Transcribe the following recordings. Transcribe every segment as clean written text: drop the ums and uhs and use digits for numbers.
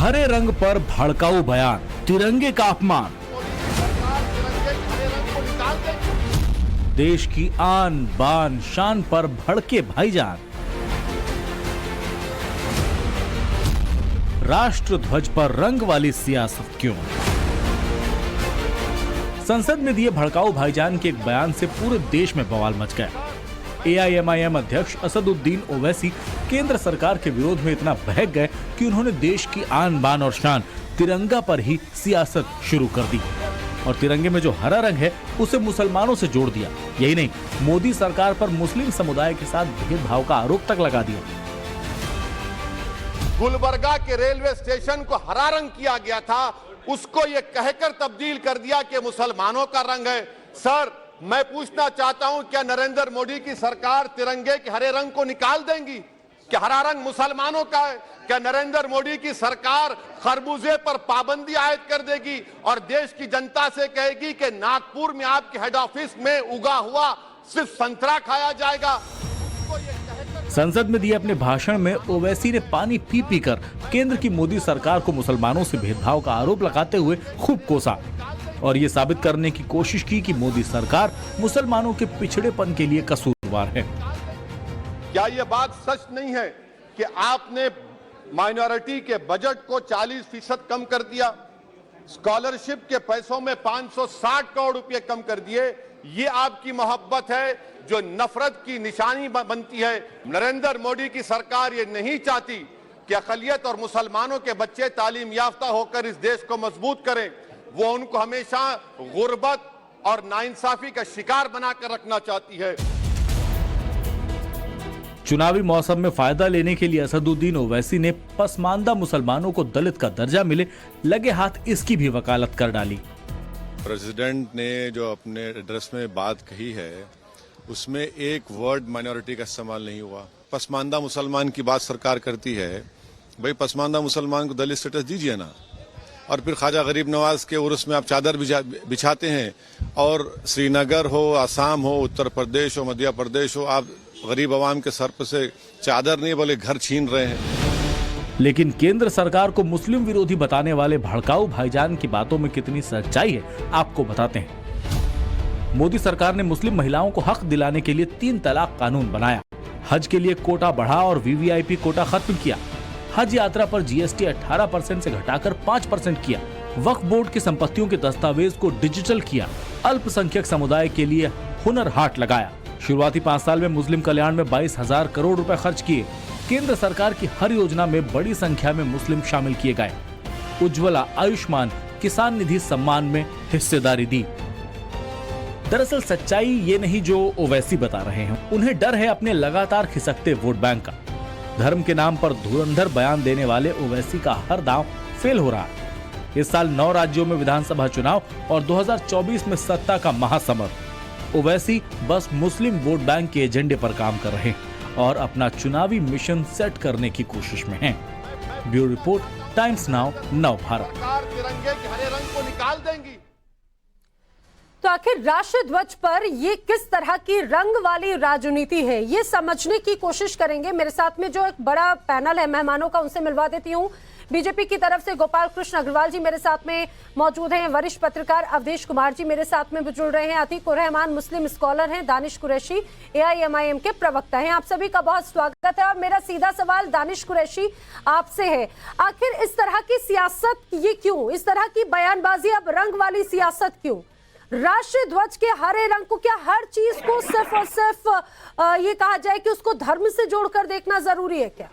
हरे रंग पर भड़काऊ बयान, तिरंगे का अपमान, देश की आन बान शान पर भड़के भाईजान। राष्ट्र ध्वज पर रंग वाली सियासत क्यों? संसद में दिए भड़काऊ भाईजान के एक बयान से पूरे देश में बवाल मच गया। AIMIM अध्यक्ष असदुद्दीन ओवैसी केंद्र सरकार के विरोध में इतना बहक गए कि उन्होंने देश की आन बान और शान तिरंगा पर ही सियासत शुरू कर दी और तिरंगे में जो हरा रंग है उसे मुसलमानों से जोड़ दिया। यही नहीं, मोदी सरकार पर मुस्लिम समुदाय के साथ भेदभाव का आरोप तक लगा दिया। गुलबर्गा के रेलवे स्टेशन को हरा रंग किया गया था, उसको ये कहकर तब्दील कर दिया कि मुसलमानों का रंग है। सर, मैं पूछना चाहता हूं, क्या नरेंद्र मोदी की सरकार तिरंगे के हरे रंग को निकाल देंगी? क्या हरा रंग मुसलमानों का है? क्या नरेंद्र मोदी की सरकार खरबूजे पर पाबंदी आयद कर देगी और देश की जनता से कहेगी कि नागपुर में आपके हेड ऑफिस में उगा हुआ सिर्फ संतरा खाया जाएगा? संसद में दिए अपने भाषण में ओवैसी ने पानी पी पी कर केंद्र की मोदी सरकार को मुसलमानों से भेदभाव का आरोप लगाते हुए खूब कोसा और ये साबित करने की कोशिश की कि मोदी सरकार मुसलमानों के पिछड़ेपन के लिए कसूरवार है। क्या ये बात सच नहीं है कि आपने माइनॉरिटी के बजट को 40% कम कर दिया, स्कॉलरशिप के पैसों में 560 करोड़ रुपए कम कर दिए? ये आपकी मोहब्बत है जो नफरत की निशानी बनती है। नरेंद्र मोदी की सरकार ये नहीं चाहती कि अक़लियत और मुसलमानों के बच्चे तालीम याफ्ता होकर इस देश को मजबूत करें। वो उनको हमेशा गुर्बत और नाइंसाफी का शिकार बनाकर रखना चाहती है। चुनावी मौसम में फायदा लेने के लिए असदुद्दीन ओवैसी ने पसमानदा मुसलमानों को दलित का दर्जा मिले, लगे हाथ इसकी भी वकालत कर डाली। प्रेसिडेंट ने जो अपने एड्रेस में बात कही है उसमें एक वर्ड माइनॉरिटी का इस्तेमाल नहीं हुआ। पसमानदा मुसलमान की बात सरकार करती है, भाई पसमानदा मुसलमान को दलित स्टेटस दीजिए ना। और फिर ख्वाजा गरीब नवाज के उर्स में आप चादर बिछाते हैं और श्रीनगर हो, आसाम हो, उत्तर प्रदेश हो, मध्य प्रदेश हो, आप गरीब आवाम के सर पर से चादर नहीं बोले घर छीन रहे हैं। लेकिन केंद्र सरकार को मुस्लिम विरोधी बताने वाले भड़काऊ भाईजान की बातों में कितनी सच्चाई है आपको बताते हैं। मोदी सरकार ने मुस्लिम महिलाओं को हक दिलाने के लिए 3 तलाक कानून बनाया, हज के लिए कोटा बढ़ा और VVIP कोटा खत्म किया, हज यात्रा पर GST 18% से घटाकर 5% किया, वक्फ बोर्ड की संपत्तियों के दस्तावेज को डिजिटल किया, अल्पसंख्यक समुदाय के लिए हुनर हाट लगाया। शुरुआती 5 साल में मुस्लिम कल्याण में 22,000 करोड़ रुपए खर्च किए। केंद्र सरकार की हर योजना में बड़ी संख्या में मुस्लिम शामिल किए गए। उज्ज्वला, आयुष्मान, किसान निधि सम्मान में हिस्सेदारी दी। दरअसल सच्चाई ये नहीं जो ओवैसी बता रहे हैं, उन्हें डर है अपने लगातार खिसकते वोट बैंक का। धर्म के नाम पर धुरंधर बयान देने वाले ओवैसी का हर दांव फेल हो रहा है। इस साल 9 राज्यों में विधानसभा चुनाव और 2024 में सत्ता का महासमर। ओवैसी बस मुस्लिम वोट बैंक के एजेंडे पर काम कर रहे हैं और अपना चुनावी मिशन सेट करने की कोशिश में हैं। ब्यूरो रिपोर्ट, टाइम्स नाउ, नव भारत। तिरंगे के हरे रंग को निकाल देंगी। तो आखिर राष्ट्र ध्वज पर ये किस तरह की रंग वाली राजनीति है, ये समझने की कोशिश करेंगे। मेरे साथ में जो एक बड़ा पैनल है मेहमानों का, उनसे मिलवा देती हूँ। बीजेपी की तरफ से गोपाल कृष्ण अग्रवाल जी मेरे साथ में मौजूद हैं, वरिष्ठ पत्रकार अवधेश कुमार जी मेरे साथ में जुड़ रहे हैं, अतीक उर रहमान मुस्लिम स्कॉलर हैं, दानिश कुरैशी AIMIM के प्रवक्ता हैं। आप सभी का बहुत स्वागत है। और मेरा सीधा सवाल दानिश कुरैशी आपसे है, आखिर इस तरह की सियासत ये क्यों, इस तरह की बयानबाजी, अब रंग वाली सियासत क्यों? राष्ट्रीय ध्वज के हरे रंग को क्या हर चीज को सिर्फ और सिर्फ ये कहा जाए कि उसको धर्म से जोड़कर देखना जरूरी है क्या?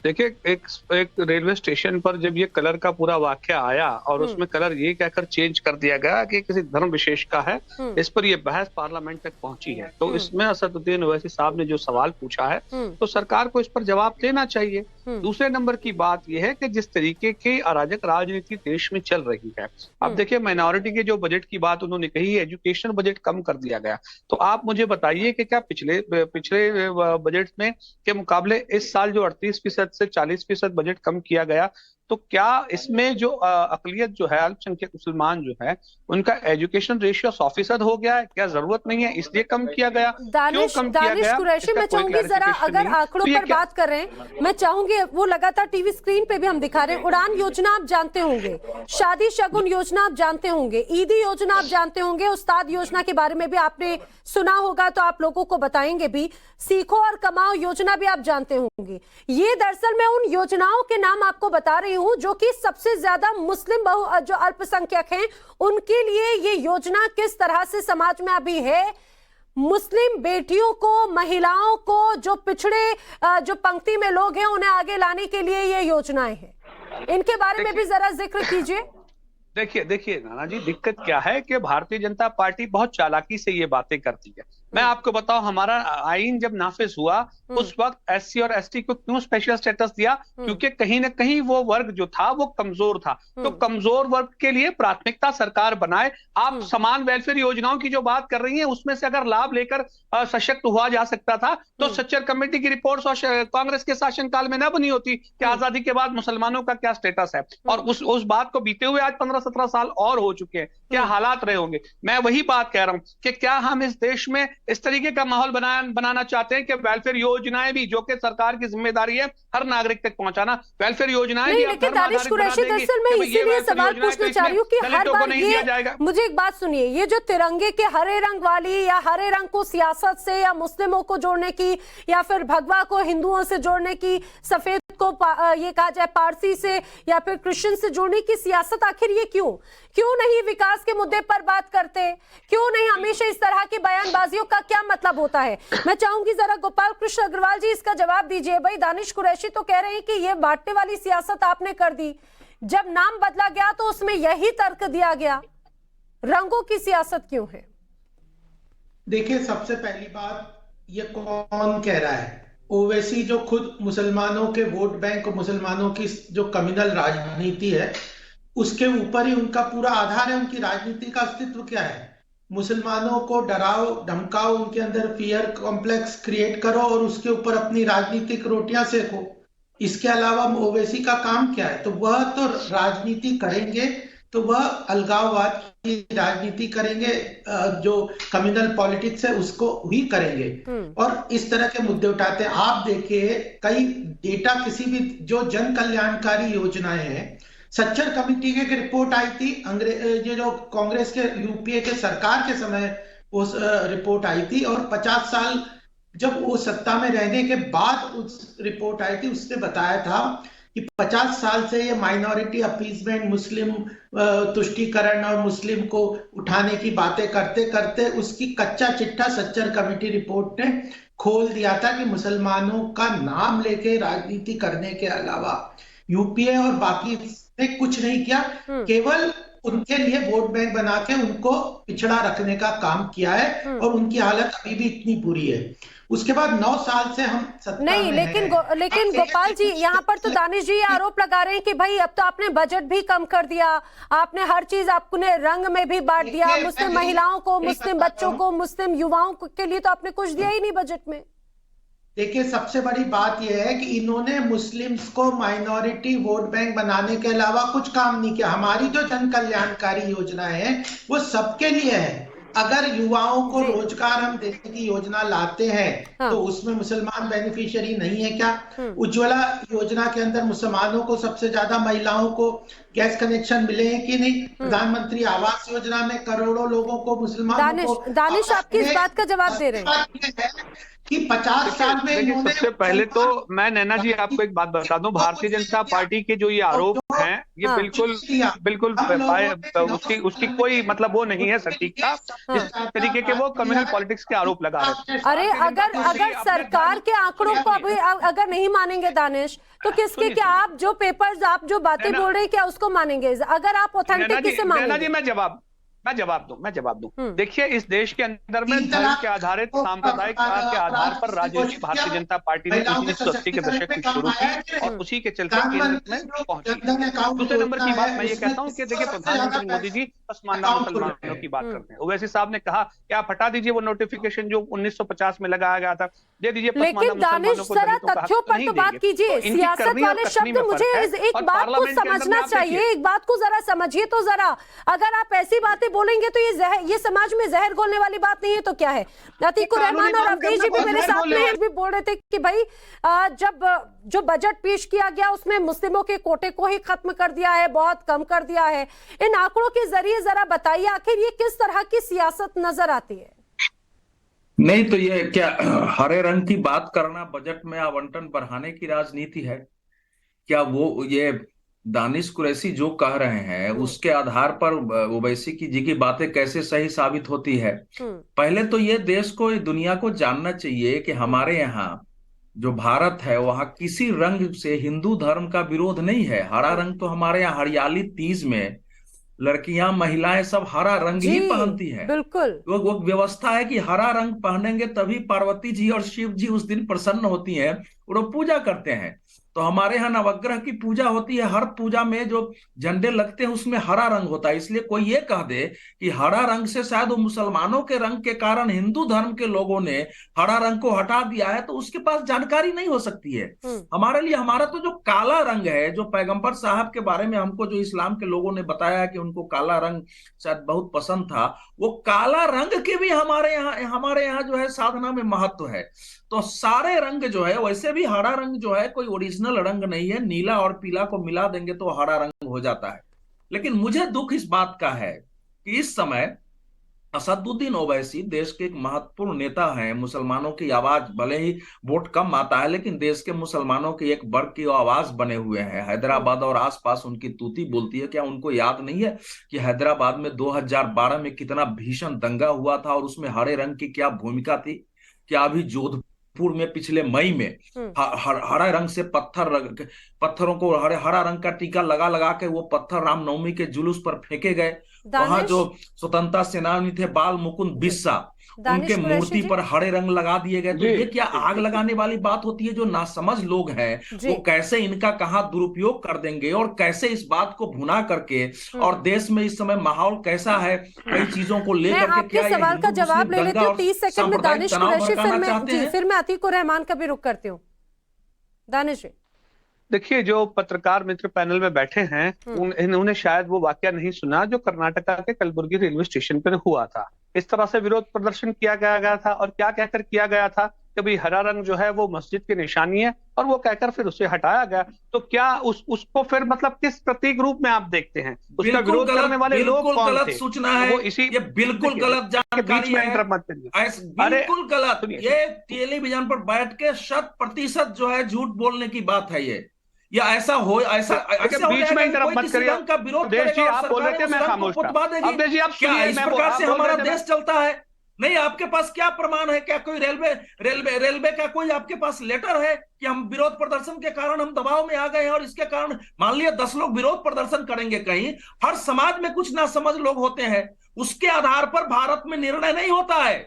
देखिए, एक रेलवे स्टेशन पर जब ये कलर का पूरा वाकया आया और उसमें कलर ये कहकर चेंज कर दिया गया कि किसी धर्म विशेष का है, इस पर ये बहस पार्लियामेंट तक पहुंची है। तो इसमें असदुद्दीन ओवैसी साहब ने जो सवाल पूछा है तो सरकार को इस पर जवाब देना चाहिए। दूसरे नंबर की बात यह है कि जिस तरीके की अराजक राजनीति देश में चल रही है, अब देखिए माइनॉरिटी के जो बजट की बात उन्होंने कही है, एजुकेशन बजट कम कर दिया गया। तो आप मुझे बताइए कि क्या पिछले बजट में के मुकाबले इस साल जो 38% से 40% बजट कम किया गया, तो क्या इसमें जो अकलियत जो है, अल्पसंख्यक मुसलमान जो है, उनका एजुकेशन रेशियो 100% हो गया है? क्या जरूरत नहीं है इसलिए कम किया गया? दानिश कुरैशी, मैं चाहूंगी जरा अगर आंकड़ों पर बात कर रहे हैं, मैं चाहूंगी वो लगातार टीवी स्क्रीन पे भी हम दिखा रहे हैं। उड़ान योजना आप जानते होंगे, शादी शगुन योजना आप जानते होंगे, ईदी योजना आप जानते होंगे, उस्ताद योजना के बारे में भी आपने सुना होगा तो आप लोगों को बताएंगे भी, सीखो और कमाओ योजना भी आप जानते होंगे। ये दरअसल मैं उन योजनाओं के नाम आपको बता रही हूं जो कि सबसे ज्यादा मुस्लिम जो अल्पसंख्यक हैं उनके लिए ये योजना किस तरह से समाज में अभी है। मुस्लिम बेटियों को, महिलाओं को, जो पिछड़े जो पंक्ति में लोग हैं उन्हें आगे लाने के लिए ये योजनाएं हैं। इनके बारे में भी जरा जिक्र कीजिए। देखिए नाना जी, दिक्कत क्या है कि भारतीय जनता पार्टी बहुत चालाकी से ये बातें करती है। मैं आपको बताऊं, हमारा आईन जब नाफिज हुआ उस वक्त एससी और एसटी को क्यों स्पेशल स्टेटस दिया? क्योंकि कहीं ना कहीं वो वर्ग जो था वो कमजोर था, तो कमजोर वर्ग के लिए प्राथमिकता सरकार बनाए। आप समान वेलफेयर योजनाओं की जो बात कर रही हैं उसमें से अगर लाभ लेकर सशक्त हुआ जा सकता था तो सच्चर कमेटी की रिपोर्ट कांग्रेस के शासनकाल में न बनी होती कि आजादी के बाद मुसलमानों का क्या स्टेटस है। और उस बात को बीते हुए आज 15-17 साल और हो चुके हैं, क्या हालात रहे होंगे। मैं वही बात कह रहा हूं कि क्या हम इस देश में इस तरीके का माहौल बनाना चाहते हैं कि वेलफेयर योजनाएं भी, जो कि सरकार की जिम्मेदारी है हर नागरिक तक पहुंचाना, वेलफेयर योजनाएं भी लेकिन दानिश कुरैशी, दरअसल मैं इसीलिए सवाल पूछना चाह रही हूँ कि हर बार ये, मुझे एक बात सुनिए, ये जो तिरंगे के हरे रंग वाली या हरे रंग को सियासत से या मुस्लिमों को जोड़ने की या फिर भगवा को हिंदुओं से जोड़ने की, सफेद को ये कहा जाए पारसी से या फिर क्रिश्चियन से जोड़ने की सियासत, आखिर ये क्यों नहीं विकास के मुद्दे पर बात करते? क्यों नहीं हमेशा इस तरह की बयानबाजियों का क्या मतलब होता है? मैं चाहूंगी जरा गोपाल कृष्ण अग्रवाल जी इसका जवाब दीजिए। भाई दानिश कुरैशी तो कह रहे हैं कि ये बांटने वाली सियासत आपने कर दी, जब नाम बदला गया तो उसमें यही तर्क दिया गया, रंगों की सियासत क्यों है? देखिए, सबसे पहली बात, ये कौन कह रहा है? ओवैसी जो खुद मुसलमानों के वोट बैंक और मुसलमानों की जो कम्युनल राजनीति है उसके ऊपर ही उनका पूरा आधार है। उनकी राजनीति का अस्तित्व क्या है? मुसलमानों को डराओ धमकाओ, उनके अंदर फियर कॉम्प्लेक्स क्रिएट करो और उसके ऊपर अपनी राजनीतिक रोटियां सेको। इसके अलावा ओवैसी का काम क्या है? तो वह तो राजनीति करेंगे तो वह अलगाववाद की राजनीति करेंगे, जो कम्युनल पॉलिटिक्स है उसको ही करेंगे और इस तरह के मुद्दे उठाते हैं। आप देखिए, कई डेटा किसी भी जो जन कल्याणकारी योजनाएं हैं, सच्चर कमेटी की एक रिपोर्ट आई थी, ये जो कांग्रेस के यूपीए के सरकार के समय वो रिपोर्ट आई थी, और 50 साल जब वो सत्ता में रहने के बाद उस रिपोर्ट आई थी, उसने बताया था कि 50 साल से ये माइनॉरिटी अपीजमेंट, मुस्लिम तुष्टीकरण और मुस्लिम को उठाने की बातें करते करते उसकी कच्चा चिट्ठा सच्चर कमेटी रिपोर्ट ने खोल दिया था कि मुसलमानों का नाम लेके राजनीति करने के अलावा यूपीए और बाकी ने कुछ नहीं किया, केवल उनके लिए वोट बैंक बना के उनको पिछड़ा रखने का काम किया है और उनकी हालत अभी भी इतनी बुरी है। उसके बाद 9 साल से हम सत्ता नहीं, लेकिन गोपाल जी, यहाँ पर तो दानिश जी आरोप लगा रहे हैं कि भाई अब तो आपने बजट भी कम कर दिया, आपने हर चीज आपने रंग में भी बांट दिया, मुस्लिम महिलाओं को, मुस्लिम बच्चों को, मुस्लिम युवाओं के लिए तो आपने कुछ दिया ही नहीं बजट में। देखिए, सबसे बड़ी बात यह है कि इन्होंने मुस्लिम्स को माइनॉरिटी वोट बैंक बनाने के अलावा कुछ काम नहीं किया। हमारी जो जन कल्याणकारी योजनाएं हैं वो सबके लिए है। अगर युवाओं को रोजगार हम देने की योजना लाते हैं तो उसमें मुसलमान बेनिफिशियरी नहीं है क्या? उज्ज्वला योजना के अंदर मुसलमानों को सबसे ज्यादा, महिलाओं को गैस कनेक्शन मिले हैं कि नहीं? प्रधानमंत्री आवास योजना में करोड़ों लोगों को, मुसलमानों को। दानिश आपकी इस बात का जवाब दे रहे हैं कि 50 साल में इन्होंने, सबसे पहले तो मैं नैना जी आपको एक बात बता दूं, भारतीय जनता पार्टी के जो ये आरोप हैं ये बिल्कुल उसकी कोई मतलब वो नहीं है सटीकता, इस तरीके के वो कम्युनल पॉलिटिक्स के आरोप लगा रहे हैं। अरे अगर सरकार के आंकड़ों को अभी अगर नहीं मानेंगे दानिश, तो किसके, क्या आप जो पेपर्स, आप जो बातें बोल रहे हैं क्या उसको मानेंगे? अगर आप ऑथेंटिक से मानेंगे? नैना जी, मैं मैं जवाब दूं। देखिए, इस देश के अंदर में धर्म के आधारित सांप्रदायिक के आधार पर राजनीति भारतीय जनता पार्टी ने 1980 के दशक में शुरू की और उसी के चलते केंद्र में पहुंची। दूसरे नंबर की बात मैं ये कहता हूं कि देखिए, प्रधानमंत्री मोदी जी पसमानदा मुसलमानों की बात करते हैं। ओवैसी साहब ने कहा कि आप हटा दीजिए वो नोटिफिकेशन जो 1950 में लगाया गया था, दे दीजिए लेकिन दानिश जरा तथ्यों पर तो बात कीजिए। सियासत वाले शब्द, मुझे एक बात को समझना चाहिए, एक बात को जरा समझिए तो जरा। अगर आप ऐसी बातें बोलेंगे तो ये समाज में जहर घोलने वाली बात नहीं है तो क्या है? अतीकुर रहमान और अवधेश जी भी मेरे साथ में भी बोल रहे थे कि भाई जब जो बजट पेश किया गया उसमें मुस्लिमों के कोटे को ही खत्म कर दिया है, बहुत कम कर दिया है। इन आंकड़ों के जरिए जरा बताइए आखिर ये किस तरह की सियासत नजर आती है? नहीं तो ये क्या हरे रंग की बात करना बजट में आवंटन बढ़ाने की राजनीति है क्या? वो ये दानिश कुरैशी जो कह रहे हैं उसके आधार पर ओवैसी जी की बातें कैसे सही साबित होती है? पहले तो ये देश को, दुनिया को जानना चाहिए कि हमारे यहाँ जो भारत है वहाँ किसी रंग से हिंदू धर्म का विरोध नहीं है। हरा रंग तो हमारे यहाँ हरियाली तीज में लड़कियां महिलाएं सब हरा रंग ही पहनती है। बिल्कुल वो व्यवस्था है कि हरा रंग पहनेंगे तभी पार्वती जी और शिव जी उस दिन प्रसन्न होती हैं और वो पूजा करते हैं। तो हमारे यहाँ नवग्रह की पूजा होती है, हर पूजा में जो झंडे लगते हैं उसमें हरा रंग होता है। इसलिए कोई ये कह दे कि हरा रंग से शायद वो मुसलमानों के रंग के कारण हिंदू धर्म के लोगों ने हरा रंग को हटा दिया है, तो उसके पास जानकारी नहीं हो सकती है। हमारे लिए हमारा तो जो काला रंग है, जो पैगंबर साहब के बारे में हमको जो इस्लाम के लोगों ने बताया कि उनको काला रंग शायद बहुत पसंद था, वो काला रंग के भी हमारे यहाँ जो है साधना में महत्व है। तो सारे रंग जो है, वैसे भी हरा रंग जो है कोई ओरिजिनल रंग नहीं है, नीला और पीला को मिला देंगे तो हरा रंग हो जाता है। लेकिन मुझे दुख इस बात का है कि इस समय असदुद्दीन ओवैसी देश के एक महत्वपूर्ण नेता हैं। मुसलमानों की आवाज, भले ही वोट कम आता है लेकिन देश के मुसलमानों के एक वर्ग की आवाज बने हुए हैं। हैदराबाद और आसपास उनकी तूती बोलती है। क्या उनको याद नहीं है कि हैदराबाद में 2012 में कितना भीषण दंगा हुआ था और उसमें हरे रंग की क्या भूमिका थी? क्या अभी जोधपुर में पिछले मई में हरा रंग से पत्थरों को हरा रंग का टीका लगा लगा के वो पत्थर रामनवमी के जुलूस पर फेंके गए। वहां जो स्वतंत्रता सेनानी थे बाल मुकुंद बिस्सा, उनके मूर्ति पर हरे रंग लगा दिए गए। तो ये क्या आग लगाने वाली बात होती है? जो नासमझ लोग हैं वो कैसे इनका कहाँ दुरुपयोग कर देंगे और कैसे इस बात को भुना करके, और देश में इस समय माहौल कैसा है कई चीजों को लेकर के, क्या सवाल का जवाब ले लेती हूँ 30 सेकंड में दानिश कुरैशी, फिर मैं अतीकुर रहमान का भी रुख करती हूँ। दानिश जी, देखिए, जो पत्रकार मित्र पैनल में बैठे हैं उन्होंने शायद वो वाकया नहीं सुना जो कर्नाटका के कलबुर्गी रेलवे स्टेशन पर हुआ था। इस तरह से विरोध प्रदर्शन किया गया था और क्या कहकर किया गया था कि भाई हरा रंग जो है वो मस्जिद की निशानी है, और वो कहकर फिर उसे हटाया गया। तो क्या उसको फिर मतलब किस प्रतीक रूप में आप देखते हैं? उसका विरोध करने वाले लोग कौन थे? सूचना है वो इसी, ये बिल्कुल गलत जानकारी है। बिल्कुल गलत। ये टेलीविजन पर बैठ के 100% जो है झूठ बोलने की बात है ये। या ऐसा बीच में इंटरप्ट मत करिए। का विरोध करेगा, आप बोल रहे थे, मैं खामोश था। क्या इस प्रकार से हमारा देश चलता है? नहीं, आपके पास क्या प्रमाण है? क्या कोई रेलवे का कोई आपके पास लेटर है कि हम विरोध प्रदर्शन के कारण हम दबाव में आ गए हैं और इसके कारण मान लिया 10 लोग विरोध प्रदर्शन करेंगे कहीं, हर समाज में कुछ नासमझ लोग होते हैं, उसके आधार पर भारत में निर्णय नहीं होता है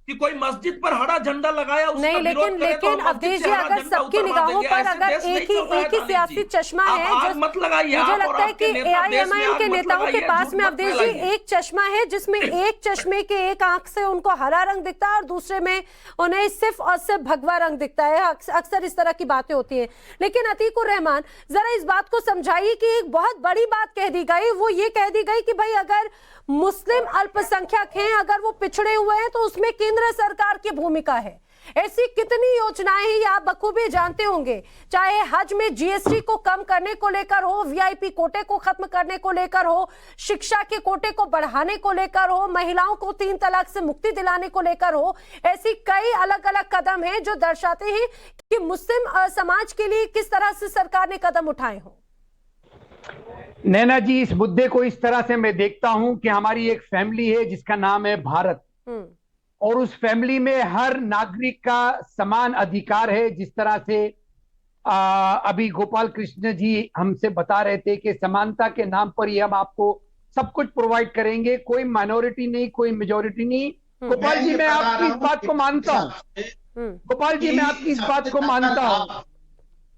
कि कोई मस्जिद पर हरा झंडा लगाया उसका नहीं। लेकिन अवधेश जी, अगर सबकी निगाहों पर अगर एक ही सियासी चश्मा है, मत लगाइए। मुझे लगता है कि एआईएमआईएम के नेताओं के पास में अवधेश जी एक चश्मा है जिसमें एक चश्मे के एक आंख से उनको हरा रंग दिखता है और दूसरे में उन्हें सिर्फ और सिर्फ भगवा रंग दिखता है। अक्सर इस तरह की बातें होती है। लेकिन अतीकुर रहमान, जरा इस बात को समझाइए कि एक बहुत बड़ी बात कह दी गई, वो ये कह दी गई कि भाई अगर मुस्लिम अल्पसंख्यक हैं, अगर वो पिछड़े हुए हैं तो उसमें केंद्र सरकार की भूमिका है। ऐसी कितनी योजनाएं हैं, आप बखूबी जानते होंगे, चाहे हज में जीएसटी को कम करने को लेकर हो, वीआईपी कोटे को खत्म करने को लेकर हो, शिक्षा के कोटे को बढ़ाने को लेकर हो, महिलाओं को 3 तलाक से मुक्ति दिलाने को लेकर हो। ऐसी कई अलग अलग कदम हैं जो दर्शाते हैं कि मुस्लिम समाज के लिए किस तरह से सरकार ने कदम उठाए हों। नैना जी, इस मुद्दे को इस तरह से मैं देखता हूं कि हमारी एक फैमिली है जिसका नाम है भारत, और उस फैमिली में हर नागरिक का समान अधिकार है। जिस तरह से अभी गोपाल कृष्ण जी हमसे बता रहे थे कि समानता के नाम पर ही हम आपको सब कुछ प्रोवाइड करेंगे, कोई माइनॉरिटी नहीं, कोई मेजोरिटी नहीं। गोपाल जी, मैं आपकी इस बात को मानता हूँ। गोपाल जी, मैं आपकी इस बात को मानता हूँ।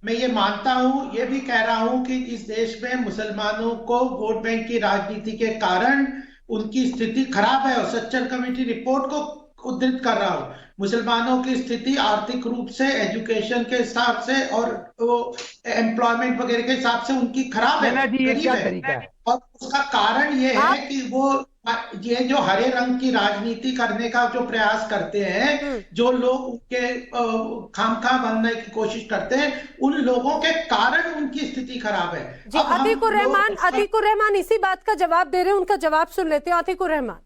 मैं ये मानता हूं, ये भी कह रहा हूं कि इस देश में मुसलमानों को वोट बैंक की राजनीति के कारण उनकी स्थिति खराब है, और सच्चर कमेटी रिपोर्ट को उद्धृत कर रहा हूं। मुसलमानों की स्थिति आर्थिक रूप से, एजुकेशन के हिसाब से और एम्प्लॉयमेंट वगैरह के हिसाब से उनकी खराब है, क्या तरीका है? और उसका कारण ये है कि वो ये जो हरे रंग की राजनीति करने का जो प्रयास करते हैं, जो लोग उनके खामखा बनने की कोशिश करते हैं, उन लोगों के कारण उनकी स्थिति खराब है। जी, अतीकुर रहमान इसी बात का जवाब दे रहे हैं, उनका जवाब सुन लेते हैं। अतीकुर रहमान।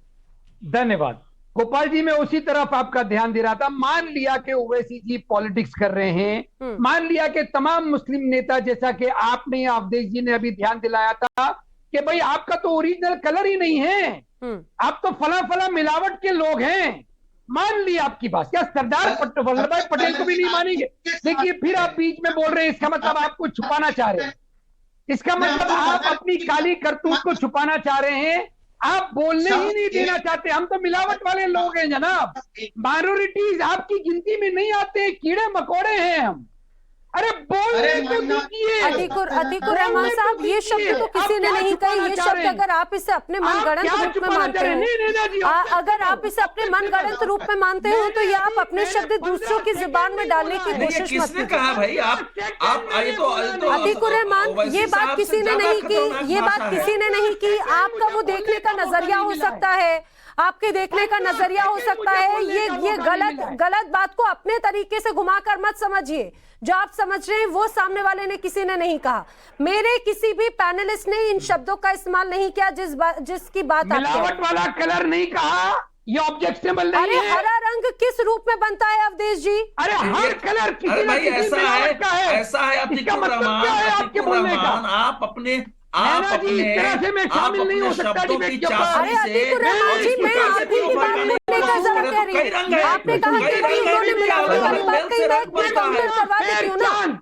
धन्यवाद गोपाल जी, मैं उसी तरफ आपका ध्यान दे रहा था। मान लिया कि ओवैसी जी पॉलिटिक्स कर रहे हैं, मान लिया कि तमाम मुस्लिम नेता, जैसा कि आपने, अवधेश जी ने अभी ध्यान दिलाया था कि भाई आपका तो ओरिजिनल कलर ही नहीं है, आप तो फला फला मिलावट के लोग हैं। मान लिया आपकी बात, क्या सरदार वल्लभ भाई पटेल को भी नहीं मानेंगे? देखिए, फिर आप बीच में बोल रहे हैं, इसका मतलब आप कुछ छुपाना चाह रहे हैं। इसका मतलब आप अपनी काली करतूत को छुपाना चाह रहे हैं, आप बोलने ही नहीं देना चाहते। हम तो मिलावट वाले लोग हैं जनाब, माइनॉरिटीज आपकी गिनती में नहीं आते, कीड़े मकोड़े हैं हम। अरे बोलने तो दीजिए। अतीकुर रहमान साहब, ये शब्द तो किसी ने नहीं कहा। ये शब्द अगर आप इसे अपने मनगढ़ंत रूप में मानते हैं, अगर आप इसे अपने मनगढ़ंत रूप में मानते हो, तो ये आप अपने शब्द दूसरों की जुबान में डालने की कोशिश मत कीजिए। कहा भाई आप अतीकुर रहमान, ये बात किसी ने नहीं की, ये बात किसी ने नहीं की। आपका वो देखने का नजरिया हो सकता है, आपके देखने का नजरिया हो सकता है। ये गलत बात को अपने तरीके से घुमाकर मत समझिए। जो आप समझ रहे हैं वो सामने वाले ने, किसी ने नहीं कहा। मेरे किसी भी पैनलिस्ट ने इन शब्दों का इस्तेमाल नहीं किया जिसकी बात आप मिलावट वाला कलर नहीं कहा, ये ऑब्जेक्शनेबल नहीं है। अरे हरा रंग किस रूप में बनता है अवधेश जी? अरे हर कलर अरे भाई ऐसा है अतीकुर रहमान, आप अपने शामिल नहीं हो सकता शब्दों की अरे अतीकुर रहमान जी, मैं आप ही की बात लेकर जरा कह रही हूँ। आपने कहा कि भाई उन्होंने मिलावटी वाली बात कही, मैं काउंटर करवा देती हूँ ना।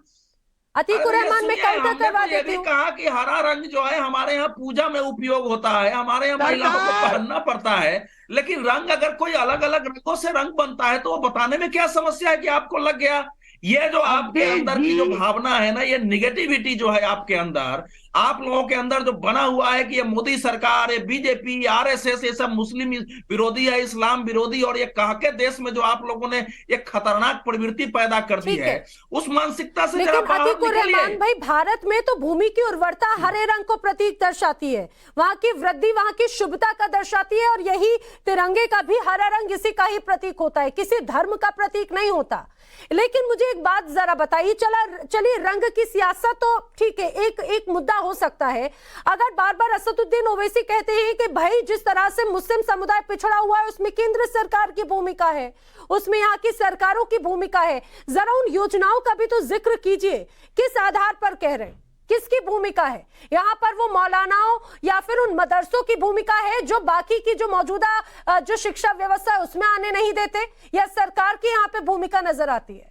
अतीकुर रहमान में काउंटर करवा देती हूँ। कहा कि हरा रंग जो है हमारे यहाँ पूजा में उपयोग होता है, हमारे यहाँ महिलाओं को पहनना पड़ता है, लेकिन रंग अगर कोई अलग अलग रंगों से रंग बनता है तो वो बताने में क्या समस्या है कि आपको लग गया? ये जो आपके अंदर की जो भावना है ना, ये निगेटिविटी जो है आपके अंदर, आप लोगों के अंदर जो बना हुआ है कि ये मोदी सरकार, ये बीजेपी, आरएसएस, ये सब मुस्लिम विरोधी है, इस्लाम विरोधी, और ये कह के देश में जो आप लोगों ने एक खतरनाक प्रवृत्ति पैदा कर दी है, उस मानसिकता से लेकिन अतीकुर रहमान भाई, भारत में तो भूमि की उर्वरता हरे रंग को प्रतीक दर्शाती है, वहां की वृद्धि, वहां की शुभता का दर्शाती है, और यही तिरंगे का भी हरा रंग इसी का ही प्रतीक होता है, किसी धर्म का प्रतीक नहीं होता। लेकिन मुझे एक बात जरा बताइए, चलिए रंग की सियासत तो ठीक है, एक मुद्दा हो सकता है। अगर बार बार असदुद्दीन ओवैसी कहते हैं कि भाई जिस तरह से मुस्लिम समुदाय पिछड़ा हुआ है उसमें केंद्र सरकार की भूमिका है, उसमें यहाँ की सरकारों की भूमिका है, जरा उन योजनाओं का भी तो जिक्र कीजिए। किस आधार पर कह रहे हैं, किसकी भूमिका है यहाँ पर? वो मौलानाओं या फिर उन मदरसों की भूमिका है जो बाकी की जो मौजूदा जो शिक्षा व्यवस्था है उसमें आने नहीं देते, या सरकार की यहाँ पे भूमिका नजर आती है?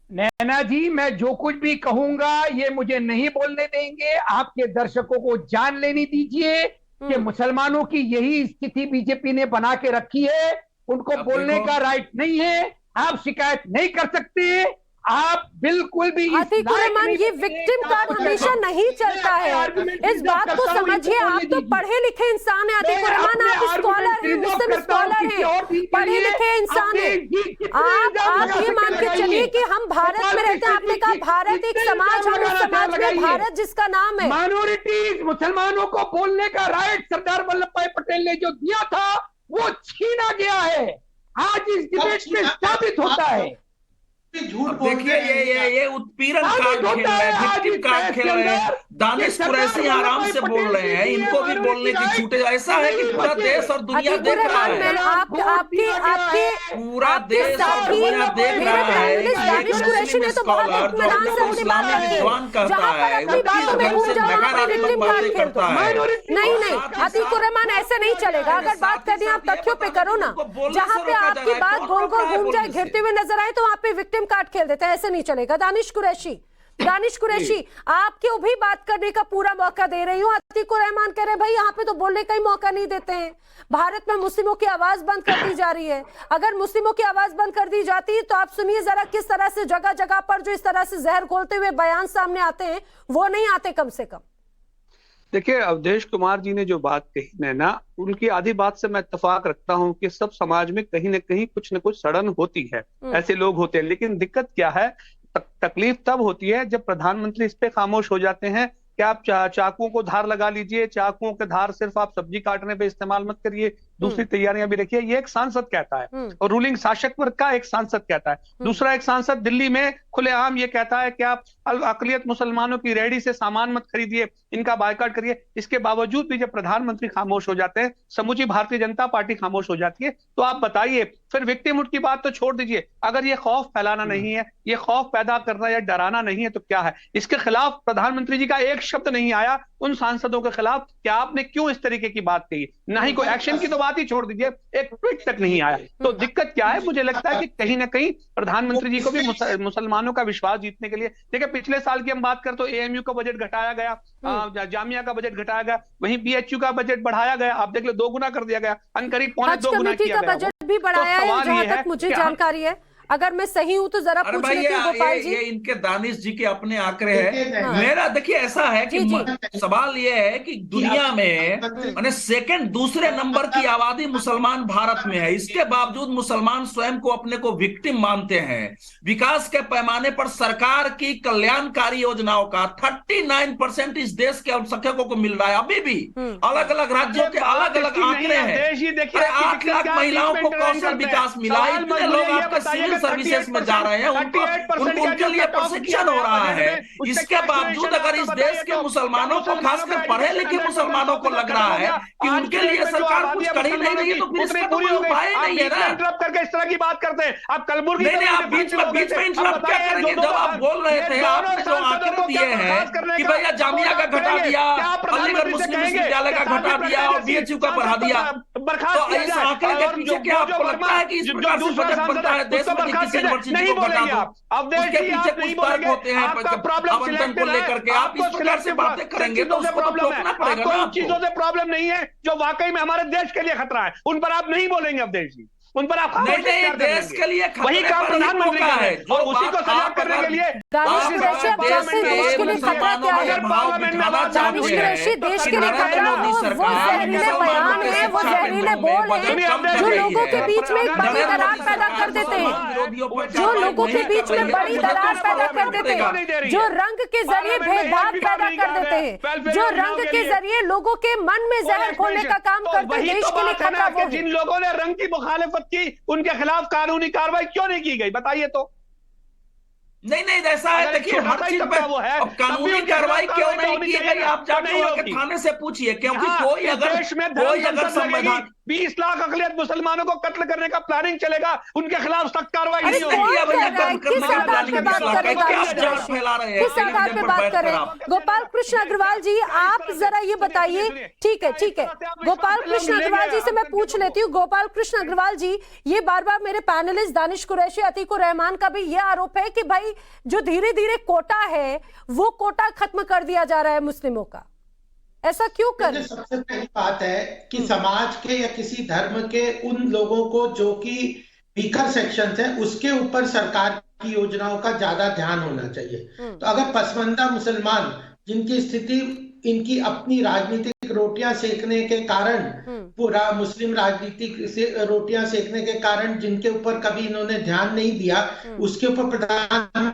नैना जी, मैं जो कुछ भी कहूंगा ये मुझे नहीं बोलने देंगे। आपके दर्शकों को जान लेनी दीजिए कि मुसलमानों की यही स्थिति बीजेपी ने बना के रखी है, उनको बोलने का राइट नहीं है, आप शिकायत नहीं कर सकते, आप बिल्कुल भी। अतीकुर रहमान, ये विक्टिम कार्ड हमेशा नहीं चलता है, इस बात को समझिए। आप तो पढ़े लिखे इंसान हैं अतीकुर रहमान, आप स्कॉलर हैं, मुस्लिम स्कॉलर हैं, पढ़े लिखे इंसान हैं। आप ये मान के चलिए कि हम भारत में रहते हैं। आपने कहा भारत एक समाज, हम उस समाज में भारत जिसका नाम है। माइनॉरिटीज, मुसलमानों को बोलने का राइट सरदार वल्लभ भाई पटेल ने जो दिया था वो छीना गया है, आज इस डिबेट में साबित होता है। देखिए ये उत्पीड़न कार्ड खेल रहे हैं, विक्टिम कार्ड खेल रहे हैं। दानिश कुरैशी आराम से बोल रहे हैं, इनको भी बोलने की छूटे। ऐसा है कि पूरा देश और दुनिया देख रहा है, पूरा देश और दुनिया देख रहा है। दानिश कुरैशी ने तो बहुत इत्मीनान से अपनी बात कही, जहां पर अपनी बातों में घूम जाओ वहां पर विक्टिम कार्ड खेलते हो। नहीं, अतीकुर रहमान ऐसे नहीं चलेगा। अगर बात करनी आप तथ्यों पे करो ना, जहां पे आपकी बात गोल गोल घूम जाए, घिरते हुए नजर आए, तो वहां पे विक्टिम कार्ड खेल देते हैं, ऐसे नहीं चलेगा। दानिश कुरैशी, दानिश कुरैशी, आपको भी बात करने का पूरा मौका दे रही हूँ। अतीकुर रहमान कह रहे हैं भाई यहाँ पे तो बोलने का ही मौका नहीं देते हैं, भारत में मुस्लिमों की आवाज बंद कर दी जा रही है। अगर मुस्लिमों की आवाज बंद कर दी जाती तो आप सुनिए जरा किस तरह से जगह जगह पर जो इस तरह से जहर घोलते हुए बयान सामने आते हैं वो नहीं आते कम से कम। देखिए, अवधेश कुमार जी ने जो बात कही नैना, उनकी आधी बात से मैं इत्तेफाक रखता हूं कि सब समाज में कहीं ना कहीं कुछ न कुछ सड़न होती है, ऐसे लोग होते हैं। लेकिन दिक्कत क्या है, तकलीफ तब होती है जब प्रधानमंत्री इस पे खामोश हो जाते हैं कि आप चाकुओं को धार लगा लीजिए, चाकुओं के धार सिर्फ आप सब्जी काटने पे इस्तेमाल मत करिए, दूसरी तैयारियां भी रखिए। ये एक सांसद कहता है और रूलिंग शासक वर्ग का एक सांसद कहता है। दूसरा एक सांसद दिल्ली में खुलेआम ये कहता है कि आप अकलियत मुसलमानों की रेहड़ी से सामान मत खरीदिए, इनका बायकॉट करिए। इसके बावजूद भी जब प्रधानमंत्री खामोश हो जाते हैं, समूची भारतीय जनता पार्टी खामोश हो जाती है, तो आप बताइए फिर विक्टिमहुड की बात तो छोड़ दीजिए, अगर ये खौफ फैलाना नहीं है, ये खौफ पैदा करना या डराना नहीं है तो क्या है? इसके खिलाफ प्रधानमंत्री जी का एक शब्द नहीं आया उन सांसदों के खिलाफ कि आपने क्यों इस तरीके की बात कही, ना ही कोई एक्शन की तो बात ही छोड़ दीजिए, एक ट्वीट तक नहीं आया। तो दिक्कत क्या है? मुझे लगता है कि कहीं ना कहीं प्रधानमंत्री जी को भी मुसलमानों का विश्वास जीतने के लिए, देखिए पिछले साल की हम बात करें तो एएमयू का बजट घटाया गया, जामिया का बजट घटाया गया, वहीं बीएचयू का बजट बढ़ाया गया, आप देख लो 2 गुना कर दिया गया, अनकरीब 2.25 गुना किया गया। बजट भी बढ़ाया है जहां तक मुझे जानकारी है, अगर मैं सही हूं तो जरा पूछ लेती हूं गोपाल जी। ये इनके दानिश जी के अपने आंकड़े हैं। मेरा देखिए ऐसा है कि सवाल ये है कि दुनिया में माने सेकंड दूसरे नंबर की आबादी मुसलमान भारत में है, इसके बावजूद मुसलमान स्वयं को अपने को विक्टिम मानते हैं। विकास के पैमाने पर सरकार की कल्याणकारी योजनाओं का 39% इस देश के अल्पसंख्यकों को मिल रहा है। अभी भी अलग अलग राज्यों के अलग अलग आंकड़े हैं। 8 लाख महिलाओं को कौशल विकास मिला, इतने लोग आपका सिविल सर्विसेज में जा रहे हैं, उनके लिए प्रशिक्षण हो रहा है। इसके बावजूद अगर इस देश के मुसलमानों को, खासकर पढ़े लिखे मुसलमानों को लग रहा है कि उनके लिए सरकार कुछ कर ही नहीं रही है, तो फिर इसका कोई उपाय नहीं है ना। इंटरप्ट करके इस तरह की बात करते हैं आप। कलबुर्गी नहीं, आप बीच में इंटरप्ट क्या करेंगे? जब आप बोल रहे थे, आपने जो आंकड़े दिए हैं कि भैया जामिया का घटा दिया, अलीगढ़ मुस्लिम विश्वविद्यालय का घटा दिया और बीएचयू का बढ़ा दिया, तो इस आंकड़े के पीछे क्या आपको लगता है कि इस प्रकार से बजट बनता है देश में? नहीं बोलेंगे आप, उसके पीछे कुछ तर्क होते हैं आवंटन को लेकर के। आप इस प्रकार से बातें करेंगे तो उसको तो रोकना पड़ेगा ना। उन चीजों से प्रॉब्लम नहीं है जो वाकई में हमारे देश के लिए खतरा है, उन पर आप नहीं बोलेंगे अवधेश जी, उन पर आप नहीं, देश के लिए वही काम प्रधानमंत्री का है और उसी को सजाग करने के लिए दानिश कुरैशी देश के लिए खतरा क्या है? दानिश कुरैशी देश के लिए खतरा वो जहरीले बयान है, वो जहरीले बोल है जो लोगों के बीच में एक बड़ी दरार पैदा कर देते हैं, जो लोगों के बीच में बड़ी दरार पैदा कर देते हैं, जो रंग के जरिए भेदभाव पैदा कर देते हैं, जो रंग के जरिए लोगों के मन में जहर घोलने का काम करते हैं। देश के लिए खतरा वो है। जिन लोगों ने रंग की मुखालिफत की उनके खिलाफ कानूनी कार्रवाई क्यों नहीं की गई, बताइए तो। नहीं, ऐसा है, देखिए हर चीज पे अब कानूनी कार्रवाई क्यों नहीं की गई? आप जाके थाने से पूछिए, क्योंकि कोई अगर संविधान 20 लाख अकलियत मुसलमानों को कत्ल करने का प्लानिंग चलेगा, उनके खिलाफ सख्त कार्रवाई नहीं होगी। किस आधार पे बात कर रहे हैं? गोपाल कृष्ण अग्रवाल जी, आप जरा ये बताइए। ठीक है, गोपाल कृष्ण अग्रवाल जी से मैं पूछ लेती हूँ। गोपाल कृष्ण अग्रवाल जी, ये बार बार मेरे पैनलिस्ट दानिश कुरैशी, अतीकुर रहमान का भी ये आरोप है कि भाई जो धीरे धीरे कोटा है वो कोटा खत्म कर दिया जा रहा है मुस्लिमों का, ऐसा क्यों कर? सबसे पहली बात है कि समाज के या किसी धर्म के उन लोगों को जो कि वीकर सेक्शंस है उसके ऊपर सरकार की योजनाओं का ज्यादा ध्यान होना चाहिए। तो अगर पसमानदा मुसलमान जिनकी स्थिति इनकी अपनी राजनीतिक रोटियां सेकने के कारण, पूरा मुस्लिम राजनीतिक से रोटियां सेकने के कारण जिनके ऊपर कभी इन्होंने ध्यान नहीं दिया, उसके ऊपर प्रधानमंत्री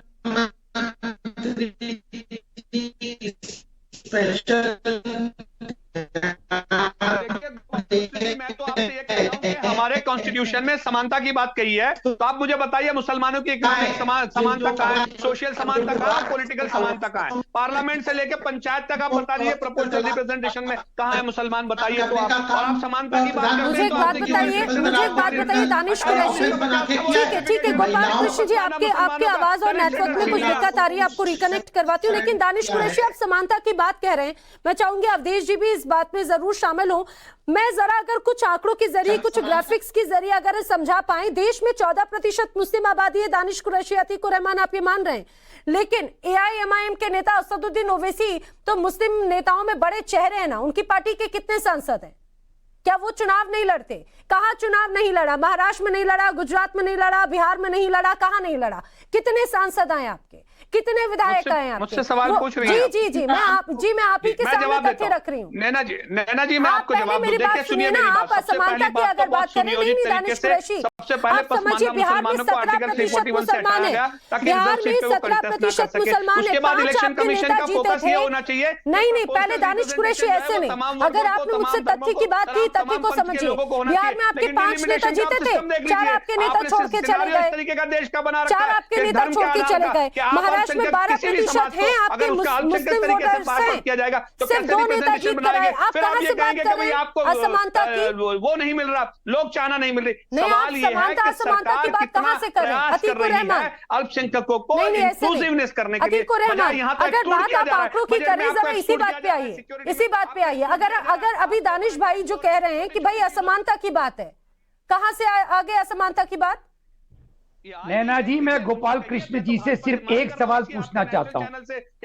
मैं तो आपसे ये कह रहा हूं कि हमारे कॉन्स्टिट्यूशन में समानता की बात कही है, तो आप मुझे बताइए मुसलमानों की इकोनॉमिक समानता कहाँ है, सोशल समानता कहाँ है, पॉलिटिकल समानता कहाँ है? पार्लियामेंट से लेकर पंचायत तक आप बता दीजिए प्रोपोर्शनल रिप्रेजेंटेशन में कहाँ है मुसलमान, बताइए तो आप। और आप समानता की बात करते हैं तो मुझे एक बात बताइए दानिश कुरैशी। ठीक है गोपाल कृष्ण जी, आपकी आवाज और नेटवर्क में कुछ दिक्कत आ रही है, आपको रिकनेक्ट करवाती हूँ। लेकिन दानिश कुरैशी, आप समानता की बात कह रहे हैं, मैं चाहूंगी अवधेश जी भी इस बात में जरूर शामिल हो। मैं जरा अगर कुछ आंकड़ों के जरिए, कुछ ग्राफिक्स के जरिए अगर समझा पाए, देश में 14% मुस्लिम आबादी है। दानिश कुरैशी, अतीक उर रहमान, आप ये मान रहे हैं, लेकिन एआईएमआईएम के नेता असदुद्दीन ओवैसी तो मुस्लिम नेताओं में बड़े चेहरे हैं ना, उनकी पार्टी के कितने सांसद हैं? क्या वो चुनाव नहीं लड़ते? कहां चुनाव नहीं लड़ा? महाराष्ट्र में नहीं लड़ा, गुजरात में नहीं लड़ा, बिहार में नहीं लड़ा, कहां नहीं लड़ा? कितने सांसद आए आपके, कितने विधायक आए आपके? मुझसे सवाल पूछ रही हैं? जी मैं आप ही के सामने तथ्य रख रही हूँ। नैना जी मैं आपको जवाब दूं। देखिए सुनिए मेरी बात। आप असमानता की अगर बात करें, नहीं दानिश कुरैशी, सबसे पहले समझिए बिहार में 17% मुसलमान है, बिहार में 17% मुसलमान है, 5 आपके नेता जीते थे। होना चाहिए। नहीं, पहले दानिश कुरैशी ऐसे नहीं, अगर आपने मुझसे तथ्य की बात की, तथ्य को समझिए। बिहार में आपके 5 नेता जीते थे, 4 आपके नेता छोड़ के चले गए, 4 आपके नेता छोड़ के चले गए। महाराष्ट्र में 12% है आपके मुस्लिम वोटर्स हैं, सिर्फ 2 नेता जीत कर आए। आप कहां से बात कर रहे हैं असमानता की? वो नहीं मिल रहा, लोक चाहना नहीं मिल रही। नहीं, आप समानता असमानता की बात कहां से कर रहे हैं? अतीक उर रहमान, अल्पसंख्यकों को इंक्लूसिवनेस करने के लिए। अतीक उर रहमान, अगर बात आप आंकड़ों की करें, जरा इसी बात पे आइए। अगर अभी दानिश भाई जो कह रहे हैं कि भाई असमानता की बात है, कहां से आगे असमानता की बात? नैना जी, मैं गोपाल कृष्ण जी से सिर्फ एक सवाल पूछना चाहता हूं।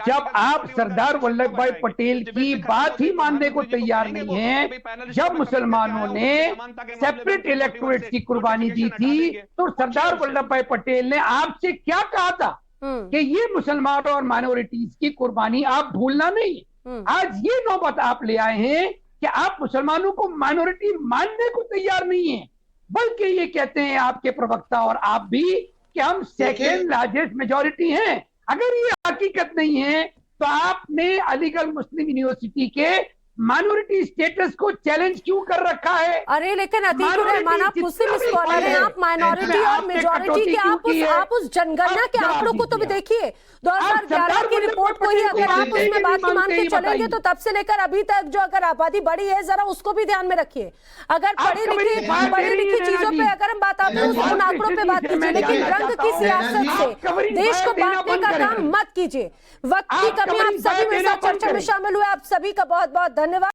जब आप सरदार वल्लभ भाई पटेल की बात ही मानने को तैयार नहीं है, जब मुसलमानों ने सेपरेट इलेक्टोरेट की कुर्बानी दी थी, तो सरदार वल्लभ भाई पटेल ने आपसे क्या कहा था कि ये मुसलमानों और माइनॉरिटीज की कुर्बानी आप भूलना नहीं। आज ये नौबत आप ले आए हैं कि आप मुसलमानों को माइनॉरिटी मानने को तैयार नहीं है, बल्कि ये कहते हैं आपके प्रवक्ता और आप भी कि हम सेकेंड लार्जेस्ट मेजॉरिटी हैं। अगर ये हकीकत नहीं है तो आपने अलीगढ़ मुस्लिम यूनिवर्सिटी के माइनॉरिटी स्टेटस को चैलेंज क्यों कर रखा है? अरे लेकिन अतीक उर रहमान, आप मुस्लिम स्कॉलर हैं, आप माइनॉरिटी और मेजॉरिटी के आप उस जनगणना के आंकड़ों को तो भी देखिए। 2011 की रिपोर्ट को ही अगर आप उसमें बात मान के चलेंगे तो तब से लेकर अभी तक जो अगर आबादी बढ़ी है, जरा उसको भी ध्यान में रखिए। अगर पढ़ी लिखी चीजों पे अगर हम बात आते हैं उन आंकड़ों पे बात कीजिए, लेकिन रंग की सियासत से देश को बांटने का काम मत कीजिए। वक्त की कमी, आप सभी मेरे साथ चर्चा में शामिल हुए, आप सभी का बहुत बहुत धन्यवाद।